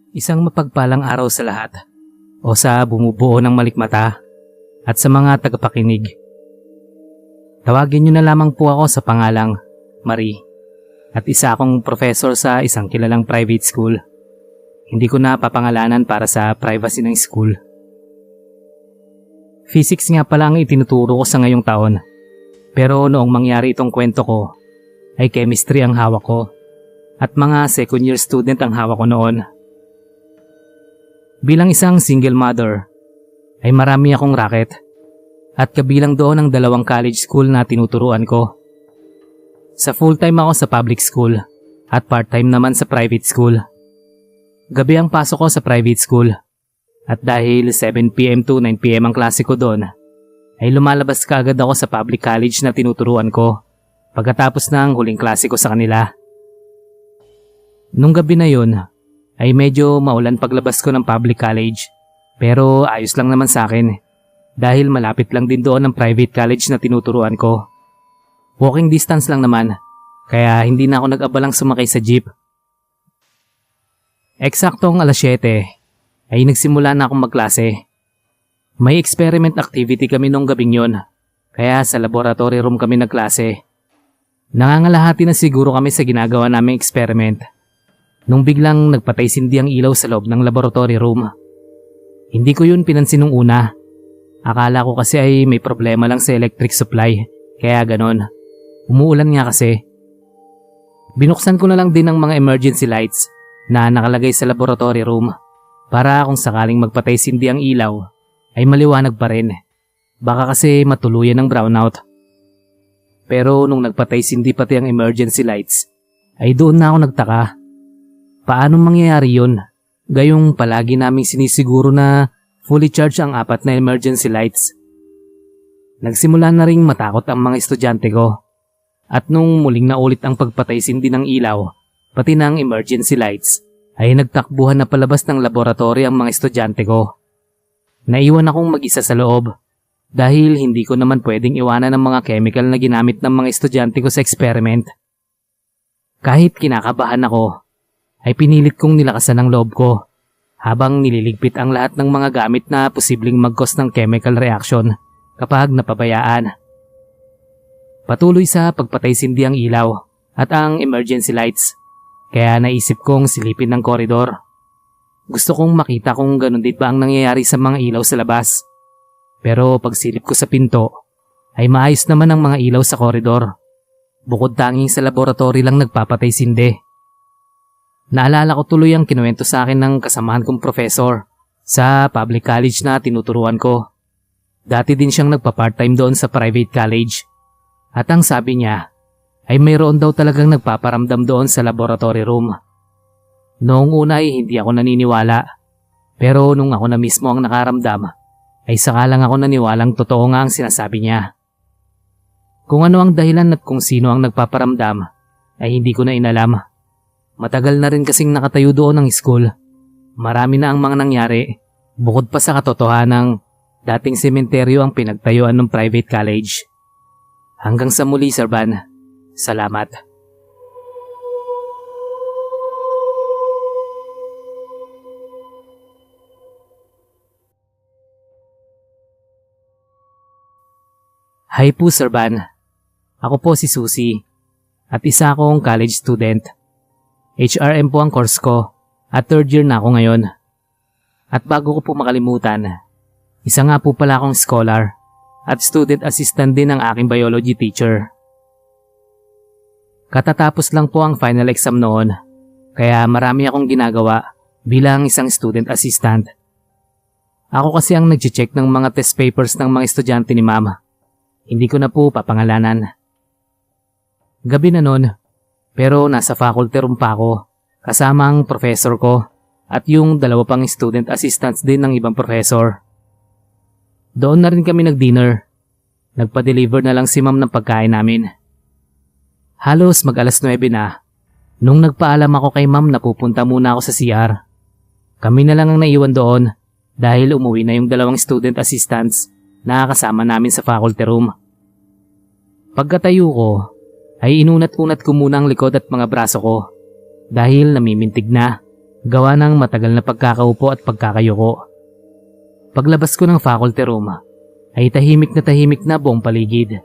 Isang mapagpalang araw sa lahat o sa bumubuo ng malikmata at sa mga tagapakinig. Tawagin niyo na lamang po ako sa pangalang Marie at isa akong professor sa isang kilalang private school. Hindi ko na papangalanan para sa privacy ng school. Physics nga pala ang itinuturo ko sa ngayong taon, pero noong mangyari itong kwento ko ay chemistry ang hawak ko at mga second year student ang hawak ko noon. Bilang isang single mother, ay marami akong racket at kabilang doon ang 2 college school na tinuturuan ko. Sa full-time ako sa public school at part-time naman sa private school. Gabi ang pasok ko sa private school at dahil 7 PM to 9 PM ang klase ko doon, ay lumalabas kaagad ako sa public college na tinuturuan ko pagkatapos ng huling klase ko sa kanila. Nung gabi na yun, ay medyo maulan paglabas ko ng public college, pero ayos lang naman sa akin dahil malapit lang din doon ang private college na tinuturuan ko. Walking distance lang naman, kaya hindi na ako nag-abalang sumakay sa jeep. Eksaktong alas 7 ay nagsimula na akong magklase. May experiment activity kami nung gabing yon, kaya sa laboratory room kami nagklase. Nangangalahati na siguro kami sa ginagawa naming experiment nung biglang nagpatay sindi ang ilaw sa loob ng laboratory room. Hindi ko yun pinansin nung una. Akala ko kasi ay may problema lang sa electric supply, kaya ganon. Umuulan nga kasi. Binuksan ko na lang din ang mga emergency lights na nakalagay sa laboratory room para kung sakaling magpatay sindi ang ilaw ay maliwanag pa rin. Baka kasi matuluyan ng brownout. Pero nung nagpatay sindi pati ang emergency lights ay doon na ako nagtaka. Paano mangyayari yun? Gayong palagi naming sinisiguro na fully charged ang 4 na emergency lights. Nagsimula na ring matakot ang mga estudyante ko. At nung muling naulit ang pagpatay sindi ng ilaw, pati ng emergency lights, ay nagtakbuhan na palabas ng laboratory ang mga estudyante ko. Naiwan akong mag-isa sa loob dahil hindi ko naman pwedeng iwanan ang mga chemical na ginamit ng mga estudyante ko sa experiment. Kahit kinakabahan ako, ay pinilit kong nilakasan ang loob ko habang nililigpit ang lahat ng mga gamit na posibleng mag-cause ng chemical reaction kapag napabayaan. Patuloy sa pagpatay sindi ang ilaw at ang emergency lights, kaya naisip kong silipin ng koridor. Gusto kong makita kung ganun din ba ang nangyayari sa mga ilaw sa labas. Pero pagsilip ko sa pinto, ay maayos naman ang mga ilaw sa koridor. Bukod tanging sa laboratory lang nagpapatay sindi. Naalala ko tuloy ang kinuwento sa akin ng kasamahan kong professor sa public college na tinuturuan ko. Dati din siyang nagpa-part-time doon sa private college. At ang sabi niya ay mayroon daw talagang nagpaparamdam doon sa laboratory room. Noong una ay hindi ako naniniwala. Pero nung ako na mismo ang nakaramdam, ay saka lang ako naniwalang totoo nga ang sinasabi niya. Kung ano ang dahilan at kung sino ang nagpaparamdam ay hindi ko na inalam. Matagal na rin kasing nakatayo doon ang school. Marami na ang mga nangyari. Bukod pa sa katotohanang dating sementeryo ang pinagtayuan ng private college. Hanggang sa muli, Sir Van. Salamat. Hi po, Sir Van. Ako po si Susie at isa akong college student. HRM po ang course ko at 3rd year na ako ngayon. At bago ko po makalimutan, isa nga po pala akong scholar at student assistant din ng aking biology teacher. Katatapos lang po ang final exam noon, kaya marami akong ginagawa bilang isang student assistant. Ako kasi ang nag-check ng mga test papers ng mga estudyante ni Ma'am. Hindi ko na po papangalanan. Gabi na noon, pero nasa faculty room pa ako, kasama ang professor ko at yung 2 pang student assistants din ng ibang professor. Doon na rin kami nag-dinner. Nagpa-deliver na lang si Ma'am ng pagkain namin. Halos mag-alas 9 na, nung nagpaalam ako kay Ma'am na pupunta muna ako sa CR. Kami na lang ang naiwan doon dahil umuwi na yung 2 student assistants na kasama namin sa faculty room. Pagkatayo ko, ay inunat-unat ko muna ang likod at mga braso ko dahil namimintig na gawa ng matagal na pagkakaupo at pagkakayuko. Paglabas ko ng faculty room, ay tahimik na buong paligid.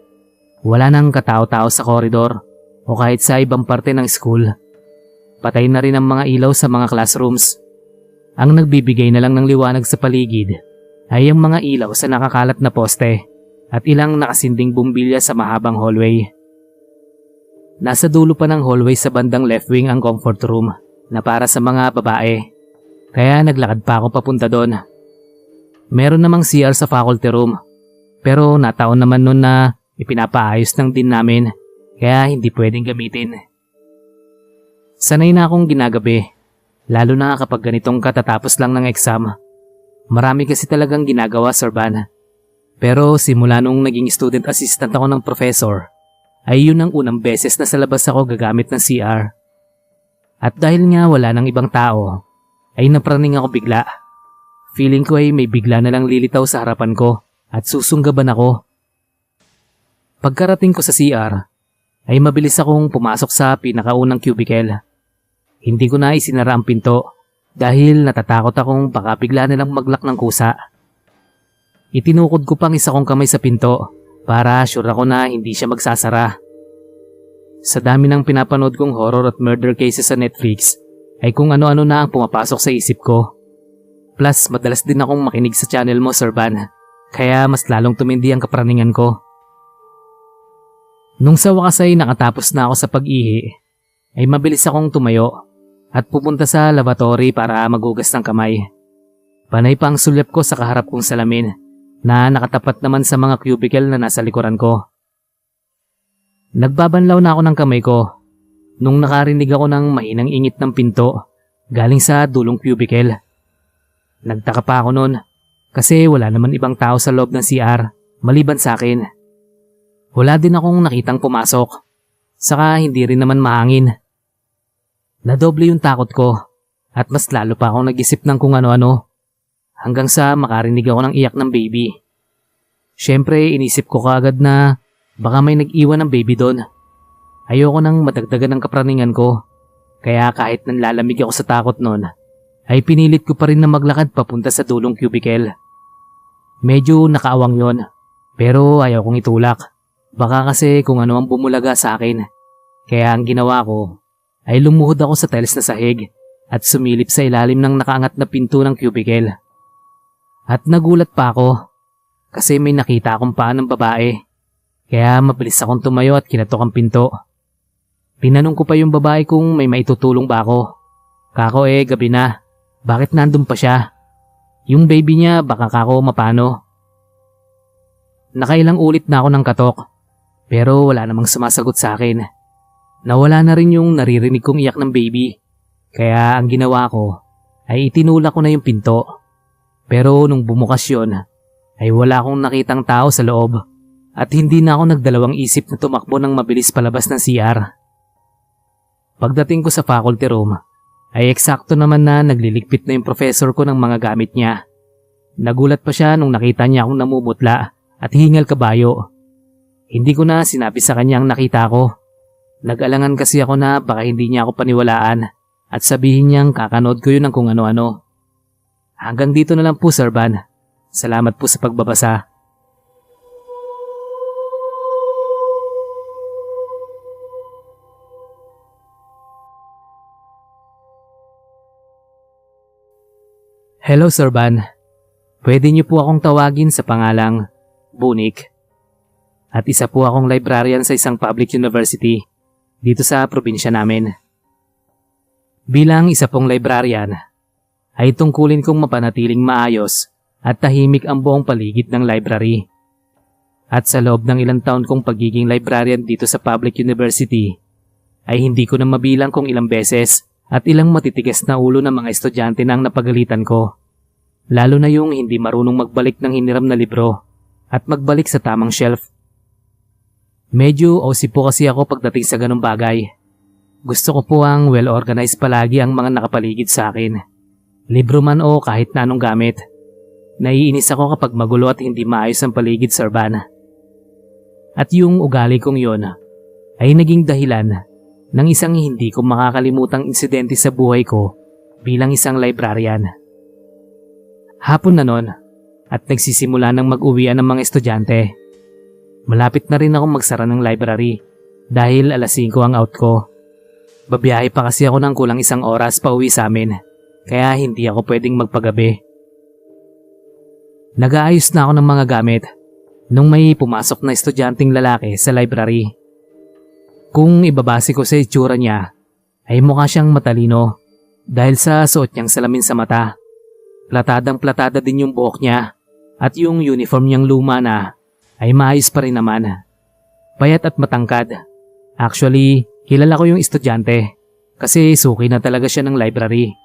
Wala nang katao-tao sa koridor o kahit sa ibang parte ng school. Patay na rin ang mga ilaw sa mga classrooms. Ang nagbibigay na lang ng liwanag sa paligid ay ang mga ilaw sa nakakalat na poste at ilang nakasinding bumbilya sa mahabang hallway. Nasa dulo pa ng hallway sa bandang left wing ang comfort room na para sa mga babae, kaya naglakad pa ako papunta doon. Meron namang CR sa faculty room, pero nataon naman nun na ipinapaayos ng din namin, kaya hindi pwedeng gamitin. Sanay na akong ginagabi, lalo na kapag ganitong katatapos lang ng exam. Marami kasi talagang ginagawa, Sir Van. Pero simula nung naging student assistant ako ng professor, ay yun ang unang beses na sa labas ako gagamit ng CR. At dahil nga wala nang ibang tao, ay napraning ako bigla. Feeling ko ay may bigla na lang lilitaw sa harapan ko at susunggaban ako. Pagkarating ko sa CR, ay mabilis akong pumasok sa pinakaunang cubicle. Hindi ko na isinara ang pinto dahil natatakot akong baka bigla nilang maglak ng kusa. Itinukod ko pang isa kong kamay sa pinto para sure ako na hindi siya magsasara. Sa dami ng pinapanood kong horror at murder cases sa Netflix, ay kung ano-ano na ang pumapasok sa isip ko. Plus, madalas din akong makinig sa channel mo, Sir Van, kaya mas lalong tumindi ang kapraningan ko. Nung sa wakas ay nakatapos na ako sa pag-ihi, ay mabilis akong tumayo at pupunta sa lavatory para magugas ng kamay. Panay pa ang sulyap ko sa kaharap kong salamin na nakatapat naman sa mga cubicle na nasa likuran ko. Nagbabanlaw na ako ng kamay ko nung nakarinig ako ng mahinang ingit ng pinto galing sa dulong cubicle. Nagtaka pa ako noon kasi wala naman ibang tao sa loob ng CR maliban sa akin. Wala din akong nakitang pumasok, saka hindi rin naman mahangin. Nadoble yung takot ko at mas lalo pa akong nag-isip ng kung ano-ano hanggang sa makarinig ako ng iyak ng baby. Siyempre inisip ko kaagad na baka may nag-iwan ng baby doon. Ayoko nang madagdagan ng kapraningan ko, kaya kahit nanlalamig ako sa takot noon, ay pinilit ko pa rin na maglakad papunta sa dulong cubicle. Medyo nakaawang yon, pero ayaw kong itulak. Baka kasi kung ano ang bumulaga sa akin. Kaya ang ginawa ko ay lumuhod ako sa tiles na sahig at sumilip sa ilalim ng nakaangat na pinto ng cubicle. At nagulat pa ako kasi may nakita akong paa ng babae. Kaya mabilis akong tumayo at kinatok ang pinto. Tinanong ko pa yung babae kung may maitutulong ba ako. Kako gabi na. Bakit nandun pa siya? Yung baby niya baka kako mapano. Nakailang ulit na ako ng katok. Pero wala namang sumasagot sa akin. Nawala na rin yung naririnig kong iyak ng baby. Kaya ang ginawa ko ay itinulak ko na yung pinto. Pero nung bumukas yun, ay wala akong nakitang tao sa loob. At hindi na ako nagdalawang isip na tumakbo ng mabilis palabas ng CR. Pagdating ko sa faculty room, ay eksakto naman na nagliligpit na yung professor ko ng mga gamit niya. Nagulat pa siya nung nakita niya akong namumutla at hingal kabayo. Hindi ko na sinabi sa kanya ang nakita ko. Nag-alangan kasi ako na baka hindi niya ako paniwalaan at sabihin niyang kakanood ko yun ng kung ano-ano. Hanggang dito na lang po, Sir Van. Salamat po sa pagbabasa. Hello, Sir Van. Pwede niyo po akong tawagin sa pangalang Bunik. At isa po akong librarian sa isang public university dito sa probinsya namin. Bilang isa pong librarian, ay tungkulin kong mapanatiling maayos at tahimik ang buong paligid ng library. At sa loob ng ilang taon kong pagiging librarian dito sa public university, ay hindi ko na mabilang kung ilang beses at ilang matitigas na ulo ng mga estudyante na ang napagalitan ko. Lalo na yung hindi marunong magbalik ng hiniram na libro at magbalik sa tamang shelf. Medyo OC po kasi ako pagdating sa ganung bagay. Gusto ko po ang well-organized palagi ang mga nakapaligid sa akin. Libro man o kahit na anong gamit. Naiinis ako kapag magulo at hindi maayos ang paligid, Sir Van. At yung ugali kong yon ay naging dahilan ng isang hindi ko makakalimutang insidente sa buhay ko bilang isang librarian. Hapon na nun at nagsisimula ng mag-uwian ng mga estudyante. Malapit na rin ako magsara ng library dahil alas 5 ang out ko. Babiyahe pa kasi ako ng kulang 1 oras pa uwi sa amin kaya hindi ako pwedeng magpagabi. Nag-aayos na ako ng mga gamit nung may pumasok na estudyanteng lalaki sa library. Kung ibabase ko sa itsura niya ay mukha siyang matalino dahil sa suot niyang salamin sa mata. Platadang platada din yung buhok niya at yung uniform niyang luma na ay maayos pa rin naman. Payat at matangkad. Actually, kilala ko yung estudyante kasi suki na talaga siya ng library.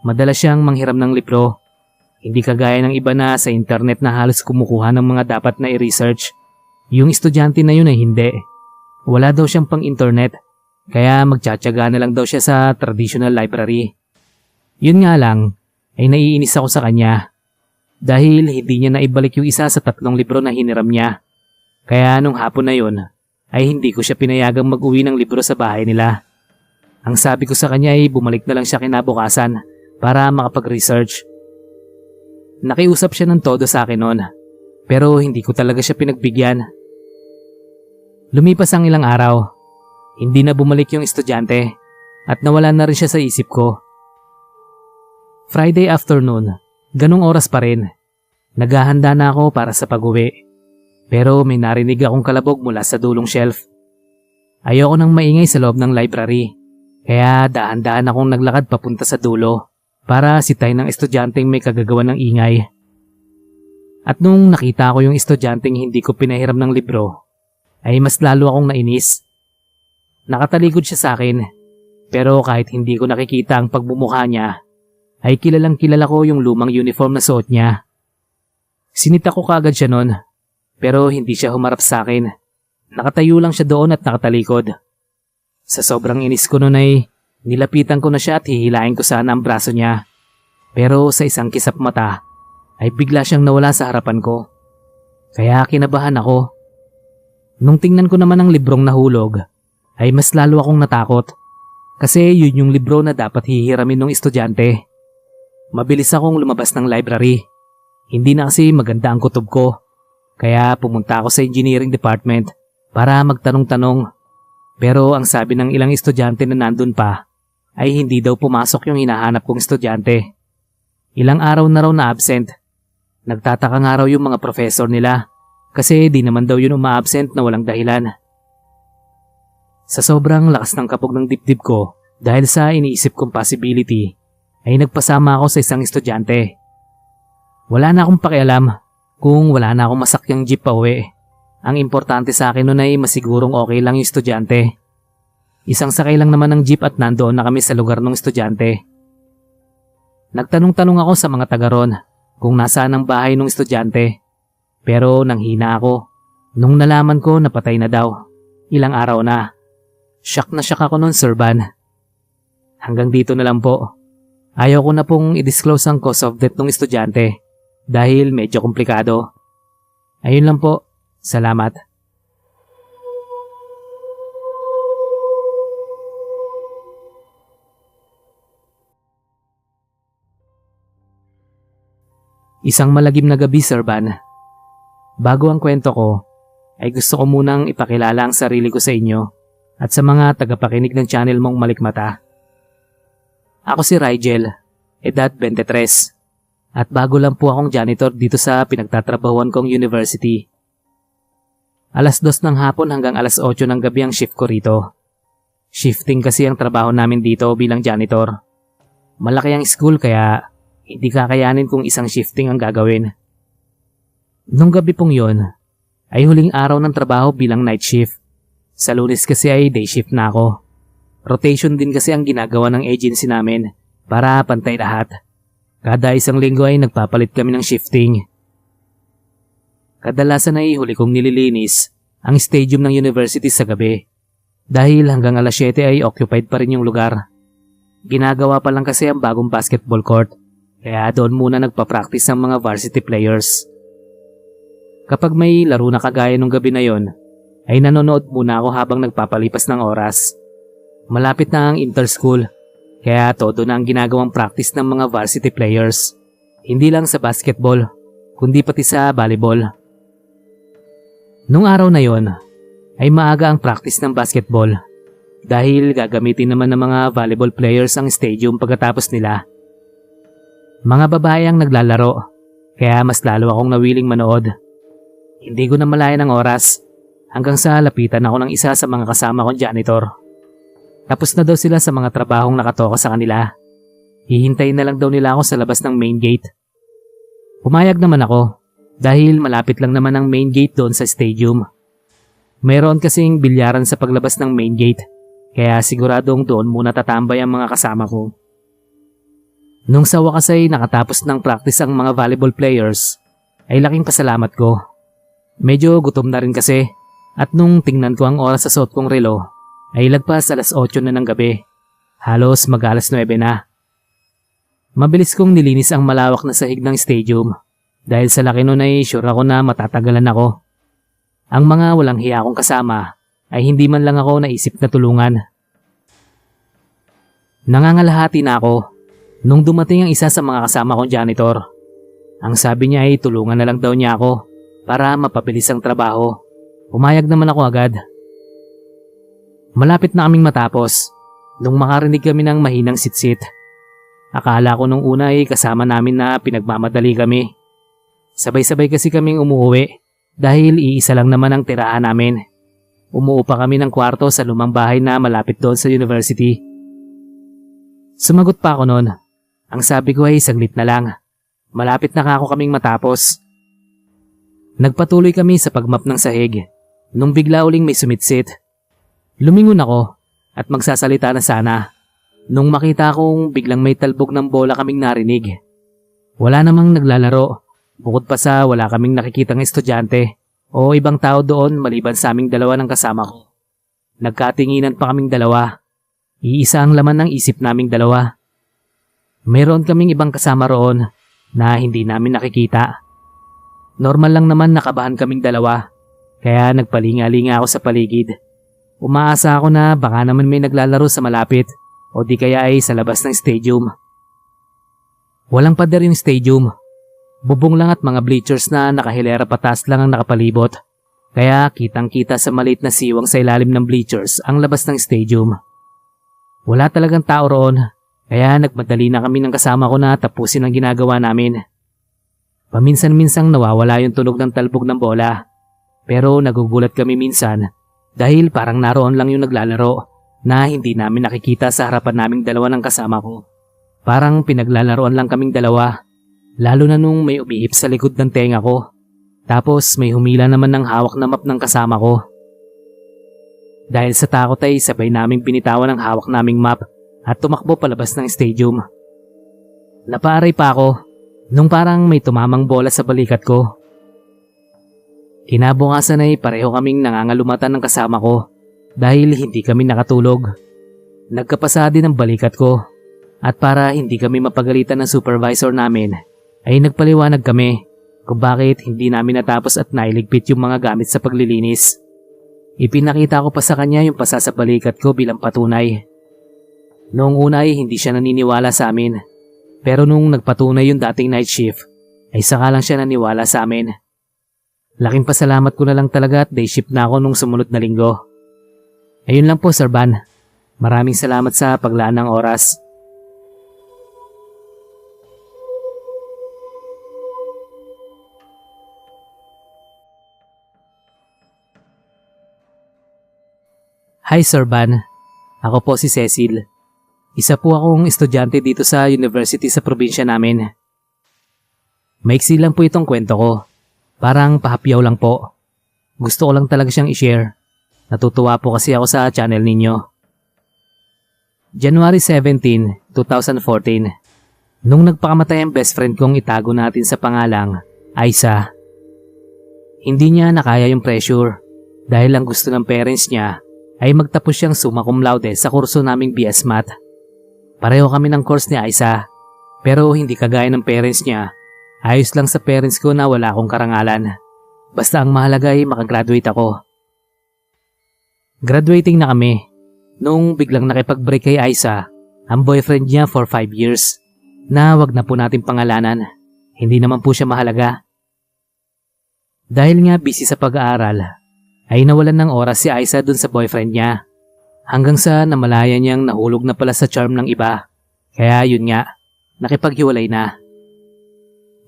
Madalas siyang manghiram ng libro. Hindi kagaya ng iba na sa internet na halos kumukuha ng mga dapat na i-research. Yung estudyante na yun ay hindi. Wala daw siyang pang-internet kaya magtsatsaga na lang daw siya sa traditional library. Yun nga lang, ay naiinis ako sa kanya dahil hindi niya naibalik yung isa sa 3 libro na hiniram niya. Kaya nung hapon na yun ay hindi ko siya pinayagang mag-uwi ng libro sa bahay nila. Ang sabi ko sa kanya ay bumalik na lang siya kinabukasan para makapag-research. Nakiusap siya ng todo sa akin noon pero hindi ko talaga siya pinagbigyan. Lumipas ang ilang araw, hindi na bumalik yung estudyante at nawala na rin siya sa isip ko. Friday afternoon, ganung oras pa rin. Naghahanda na ako para sa pag-uwi. Pero may narinig akong kalabog mula sa dulong shelf. Ayoko nang maingay sa loob ng library, kaya dahan-dahan akong naglakad papunta sa dulo para sitayin ng estudyanteng may kagagawan ng ingay. At nung nakita ko yung estudyanteng hindi ko pinahiram ng libro, ay mas lalo akong nainis. Nakatalikod siya sa akin, pero kahit hindi ko nakikita ang pagbumukha niya, ay kilalang kilala ko yung lumang uniform na suot niya. Sinita ko kaagad siya noon, pero hindi siya humarap sa akin. Nakatayo lang siya doon at nakatalikod. Sa sobrang inis ko noon ay nilapitan ko na siya at hihilain ko sana ang braso niya. Pero sa isang kisap mata ay bigla siyang nawala sa harapan ko. Kaya kinabahan ako. Nung tingnan ko naman ang librong nahulog, ay mas lalo akong natakot. Kasi yun yung libro na dapat hihiramin ng estudyante. Mabilis akong lumabas ng library. Hindi na kasi maganda ang kutob ko. Kaya pumunta ako sa engineering department para magtanong-tanong. Pero ang sabi ng ilang estudyante na nandun pa ay hindi daw pumasok yung hinahanap kong estudyante. Ilang araw na raw na absent. Nagtataka nga raw yung mga professor nila kasi di naman daw yun uma-absent na walang dahilan. Sa sobrang lakas ng kapog ng dibdib ko dahil sa iniisip kong possibility, ay nagpasama ako sa isang estudyante. Wala na akong pakialam kung wala na akong masakyang jeep pa uwi. Ang importante sa akin noon ay masigurong okay lang yung estudyante. Isang sakay lang naman ng jeep at nandoon na kami sa lugar ng estudyante. Nagtanong-tanong ako sa mga taga ron kung nasaan ang bahay ng estudyante. Pero nanghina ako nung nalaman ko na patay na daw. Ilang araw na. Shock na shock ako noon, Sir Van. Hanggang dito na lang po. Ayaw ko na pong i-disclose ang cause of death ng estudyante dahil medyo komplikado. Ayun lang po. Salamat. Isang malagim na gabi, Sir Van. Bago ang kwento ko, ay gusto ko munang ipakilala ang sarili ko sa inyo at sa mga tagapakinig ng channel mong Malikmata. Ako si Rigel, edad 23, at bago lang po akong janitor dito sa pinagtatrabahuan kong university. Alas 2 ng hapon hanggang alas 8 ng gabi ang shift ko rito. Shifting kasi ang trabaho namin dito bilang janitor. Malaki ang school kaya hindi kakayanin kung isang shifting ang gagawin. Nung gabi pong yon, ay huling araw ng trabaho bilang night shift. Sa Lunes kasi ay day shift na ako. Rotation din kasi ang ginagawa ng agency namin para pantay lahat. Kada isang linggo ay nagpapalit kami ng shifting. Kadalasan ay huli kong nililinis ang stadium ng university sa gabi. Dahil hanggang alas 7 ay occupied pa rin yung lugar. Ginagawa pa lang kasi ang bagong basketball court. Kaya doon muna nagpa-practice ang mga varsity players. Kapag may laro na kagaya nung gabi na yon, ay nanonood muna ako habang nagpapalipas ng oras. Malapit na ang inter-school, Kaya todo na ang ginagawang practice ng mga varsity players. Hindi lang sa basketball, kundi pati sa volleyball. Nung araw na yon, ay maaga ang practice ng basketball dahil gagamitin naman ng mga volleyball players ang stadium pagkatapos nila. Mga babae ang naglalaro, kaya mas lalo akong nawiling manood. Hindi ko na malayan ang oras hanggang sa lapitan ako ng isa sa mga kasama kong janitor. Tapos na daw sila sa mga trabahong nakatoka sa kanila. Hihintayin na lang daw nila ako sa labas ng main gate. Pumayag naman ako dahil malapit lang naman ang main gate doon sa stadium. Mayroon kasing bilyaran sa paglabas ng main gate, kaya siguradong doon muna tatambay ang mga kasama ko. Nung sa wakas ay nakatapos ng practice ang mga volleyball players, ay laking pasalamat ko. Medyo gutom na rin kasi at nung tingnan ko ang oras sa suot kong relo, ay lagpas 8:00 na ng gabi. Halos mag-9 na. Mabilis kong nilinis ang malawak na sahig ng stadium dahil sa laki nun ay sure ako na matatagalan ako. Ang mga walang hiya akong kasama ay hindi man lang ako naisip na tulungan. Nangangalahati na ako nung dumating ang isa sa mga kasama kong janitor. Ang sabi niya ay tulungan na lang daw niya ako para mapabilis ang trabaho. Pumayag naman ako agad. Malapit na kaming matapos nung makarinig kami ng mahinang sitsit. Akala ko nung una ay kasama namin na pinagmamadali kami. Sabay-sabay kasi kaming umuwi dahil iisa lang naman ang tirahan namin. Umuupa kami ng kwarto sa lumang bahay na malapit doon sa university. Sumagot pa ako noon. Ang sabi ko ay saglit na lang. Malapit na ako kaming matapos. Nagpatuloy kami sa pagmap ng sahig nung bigla uling may sumitsit. Lumingon ako at magsasalita na sana nung makita kong biglang may talbog ng bola kaming narinig. Wala namang naglalaro bukod pa sa wala kaming nakikitang estudyante o ibang tao doon maliban sa aming dalawa ng kasama ko. Nagkatinginan pa kaming dalawa. Iisa ang laman ng isip naming dalawa. Mayroon kaming ibang kasama roon na hindi namin nakikita. Normal lang naman nakabahan kaming dalawa kaya nagpalinga-linga ako sa paligid. Umaasa ako na baka naman may naglalaro sa malapit o di kaya ay sa labas ng stadium. Walang pader yung stadium. Bubong lang at mga bleachers na nakahilera patas lang ang nakapalibot. Kaya kitang-kita sa maliit na siwang sa ilalim ng bleachers ang labas ng stadium. Wala talagang tao roon, kaya nagmadali na kami ng kasama ko na tapusin ang ginagawa namin. Paminsan-minsang nawawala yung tunog ng talbog ng bola. Pero nagugulat kami minsan dahil parang naroon lang yung naglalaro na hindi namin nakikita sa harapan naming dalawa ng kasama ko. Parang pinaglalaroan lang kaming dalawa, lalo na nung may umiip sa likod ng tenga ko. Tapos may humila naman ng hawak na map ng kasama ko. Dahil sa takot ay sabay naming binitawan ang hawak naming map at tumakbo palabas ng stadium. Napaaray pa ako nung parang may tumamang bola sa balikat ko. Kinabukasan ay pareho kaming nangangalumatan ng kasama ko dahil hindi kami nakatulog. Nagkapasa din ang balikat ko at para hindi kami mapagalitan ng supervisor namin ay nagpaliwanag kami kung bakit hindi namin natapos at nailigpit yung mga gamit sa paglilinis. Ipinakita ko pa sa kanya yung pasa sa balikat ko bilang patunay. Noong una ay hindi siya naniniwala sa amin, pero nung nagpatunay yung dating night shift ay saka lang siya naniwala sa amin. Laking pasalamat ko na lang talaga at day shift na ako nung sumunod na linggo. Ayun lang po, Sir Van. Maraming salamat sa paglaan ng oras. Hi, Sir Van. Ako po si Cecil. Isa po akong estudyante dito sa university sa probinsya namin. Maiksi lang po itong kwento ko. Parang pahapyaw lang po. Gusto ko lang talaga siyang i-share. Natutuwa po kasi ako sa channel ninyo. January 17, 2014. Nung nagpakamatay ang best friend kong itago natin sa pangalang Aisa. Hindi niya nakaya yung pressure dahil ang gusto ng parents niya ay magtapos siyang summa cum laude sa kurso naming BS Math. Pareho kami ng course ni Aisa pero hindi kagaya ng parents niya. Ayos lang sa parents ko na wala akong karangalan. Basta ang mahalaga ay makagraduate ako. Graduating na kami nung biglang nakipag-break kay Aisa ang boyfriend niya for 5 years, na wag na po natin pangalanan. Hindi naman po siya mahalaga. Dahil nga busy sa pag-aaral, ay nawalan ng oras si Aiza dun sa boyfriend niya. Hanggang sa namalaya niyang nahulog na pala sa charm ng iba. Kaya yun nga, nakipaghiwalay na.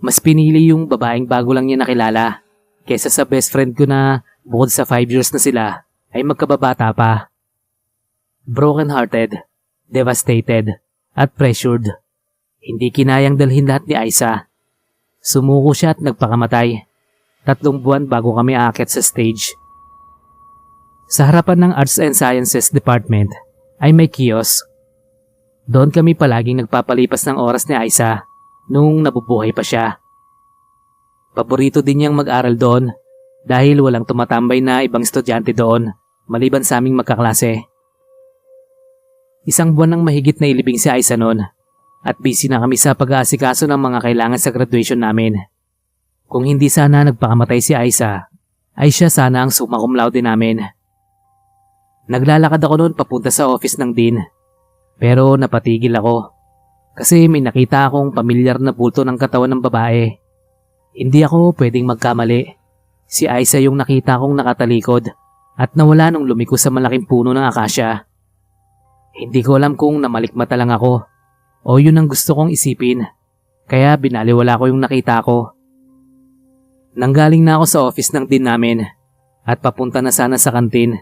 Mas pinili yung babaeng bago lang niya nakilala kesa sa best friend ko na bukod sa 5 years na sila ay magkababata pa. Broken-hearted, devastated, at pressured. Hindi kinayang dalhin lahat ni Aiza. Sumuko siya at nagpakamatay. 3 buwan bago kami aakyat sa stage. Sa harapan ng Arts and Sciences Department ay may kiosk. Doon kami palaging nagpapalipas ng oras ni Aiza nung nabubuhay pa siya. Paborito din niyang mag-aral doon dahil walang tumatambay na ibang estudyante doon maliban sa aming magkaklase. 1 buwan nang mahigit na ilibing si Aiza noon at busy na kami sa pag-aasikaso ng mga kailangan sa graduation namin. Kung hindi sana nagpakamatay si Aiza, ay siya sana ang summa cum laude namin. Naglalakad ako noon papunta sa office ng dean. Pero napatigil ako. Kasi may nakita akong pamilyar na bulto ng katawan ng babae. Hindi ako pwedeng magkamali. Si Aiza yung nakita kong nakatalikod at nawala nung lumiko sa malaking puno ng akasya. Hindi ko alam kung namalikmata lang ako o yun ang gusto kong isipin. Kaya binaliwala ko yung nakita ko. Nanggaling na ako sa office ng dean namin at papunta na sana sa kantin.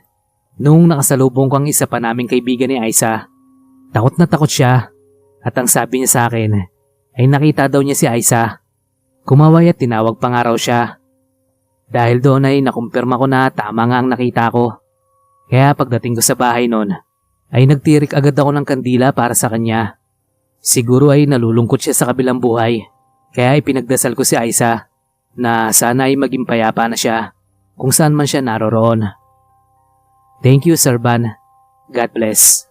Noong nakasalubong ko ang isa pa naming kaibigan ni Aiza, takot na takot siya at ang sabi niya sa akin ay nakita daw niya si Aiza. Kumaway at tinawag pa nga raw siya. Dahil doon ay nakumpirma ko na tama nga ang nakita ko. Kaya pagdating ko sa bahay noon ay nagtirik agad ako ng kandila para sa kanya. Siguro ay nalulungkot siya sa kabilang buhay kaya ipinagdasal ko si Aiza na sana ay maging payapa na siya kung saan man siya naroroon. Thank you, Sir Van. God bless.